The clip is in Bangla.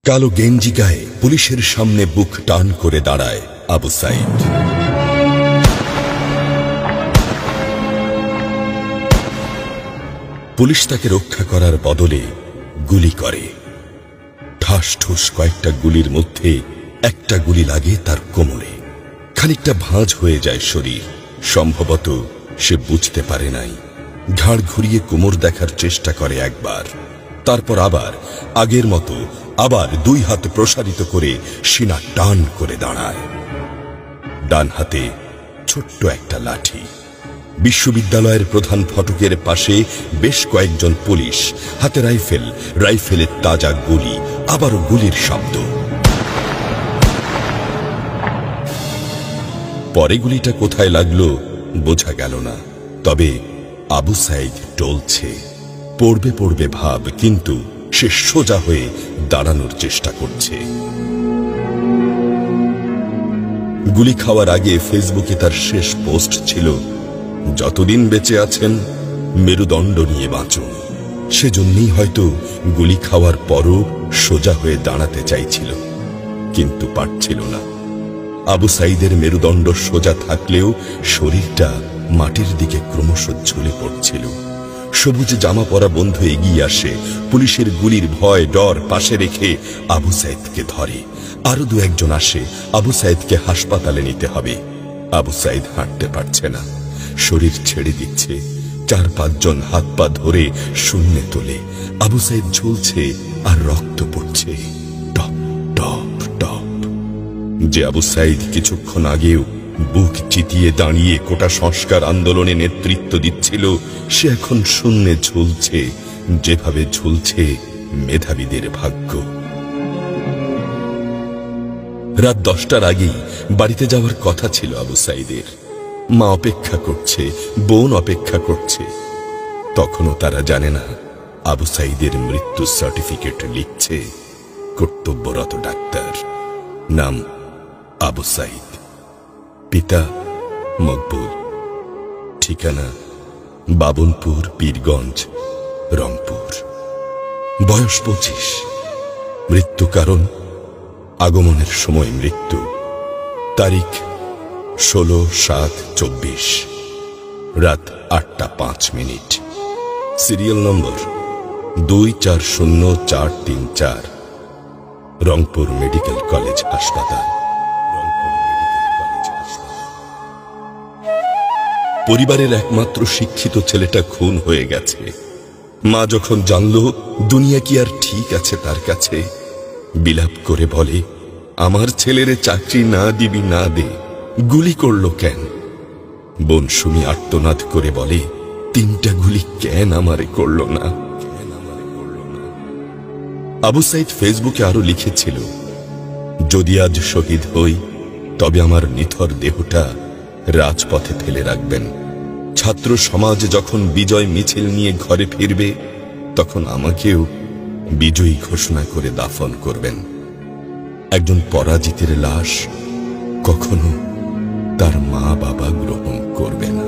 কালো গেঞ্জি গায়ে পুলিশের সামনে বুক টান করে দাঁড়ায় আবু সাইদ। পুলিশ তাকে রক্ষা করার বদলে গুলি করে। ঠাস ঠুস কয়েকটা গুলির মধ্যে একটা গুলি লাগে তার কোমরে। খানিকটা ভাঁজ হয়ে যায় শরীর। সম্ভবত সে বুঝতে পারে নাই। ঘাড় ঘুরিয়ে কোমর দেখার চেষ্টা করে একবার, তারপর আবার আগের মতো আবার দুই হাত প্রসারিত করে সিনা টান করে দাঁড়ায়। ডান হাতে ছোট্ট একটা লাঠি। বিশ্ববিদ্যালয়ের প্রধান ফটকের পাশে বেশ কয়েকজন পুলিশ, হাতে রাইফেল, রাইফেলের তাজা গুলি, আবারও গুলির শব্দ। পরে গুলিটা কোথায় লাগলো বোঝা গেল না। তবে আবু সাইদ টলছে। পড়বে পড়বে ভাব, কিন্তু সে সোজা হয়ে দাঁড়ানোর চেষ্টা করছে। গুলি খাওয়ার আগে ফেসবুকে তার শেষ পোস্ট ছিল, যতদিন বেঁচে আছেন মেরুদণ্ড নিয়ে বাঁচুন। সেজন্যই হয়তো গুলি খাওয়ার পরও সোজা হয়ে দাঁড়াতে চাইছিল, কিন্তু পারছিল না। আবু সাইদের মেরুদণ্ড সোজা থাকলেও শরীরটা মাটির দিকে ক্রমশ ঝুলে পড়ছিল। সবুজ জামা পরা বন্ধু এগিয়ে আসে, পুলিশের গুলির ভয় ডর পাশে রেখে আবু সাইদকে ধরে। আরো দু একজন আসে, আবু সাইদকে হাসপাতালে নিতে হবে। আবু সাইদ হাঁটতে পারছে না, শরীর ছেড়ে দিচ্ছে। 4-5 জন হাত পা ধরে শূন্যে তোলে। আবু সাইদ ঝুলছে আর রক্ত পড়ছে টপ টপ টপ। যে আবু সাইদ কিছুক্ষণ আগেও বুক চিতিয়ে দাঁড়িয়ে কোটা সংস্কার আন্দোলনে নেতৃত্ব দিচ্ছিল, সে এখন শূন্যে ঝুলছে, যেভাবে ঝুলছে মেধাবীদের ভাগ্য। রাত 10টার আগেই বাড়িতে যাওয়ার কথা ছিল আবু সাইদের। মা অপেক্ষা করছে, বোন অপেক্ষা করছে। তখনও তারা জানে না আবু সাইদের মৃত্যু সার্টিফিকেট লিখছে কর্তব্যরত ডাক্তার। নাম আবু সাইদ, পিতা মকবুল, ঠিকানা বাবনপুর, পীরগঞ্জ, রংপুর। বয়স 25। মৃত্যু কারণ আগমনের সময় মৃত্যু। তারিখ 16/7/24, রাত 8টা 5 minute. Serial number 240434, Rangpur medical college হাসপাতাল। পরিবারের একমাত্র শিক্ষিত ছেলেটা খুন হয়ে গেছে। মা যখন জানল দুনিয়া কি আর ঠিক আছে তার কাছে, বিলাপ করে বলে, আমার ছেলেরে চাকরি না দিবি না দে, গুলি করলো কেন? বোন সুমি আর্তনাদ করে বলে, 3টা গুলি কেন আমারে করলো না? আবু সাইদ ফেসবুকে আরো লিখেছিল, যদি আজ শহীদ হই তবে আমার নিথর দেহটা রাজপথে ফেলে রাখবেন। ছাত্র সমাজ যখন বিজয় মিছিল নিয়ে ঘরে ফিরবে, তখন আমাকেও বিজয়ী ঘোষণা করে দাফন করবেন। একজন পরাজিতের লাশ কখনো তার মা বাবা গ্রহণ করবে না।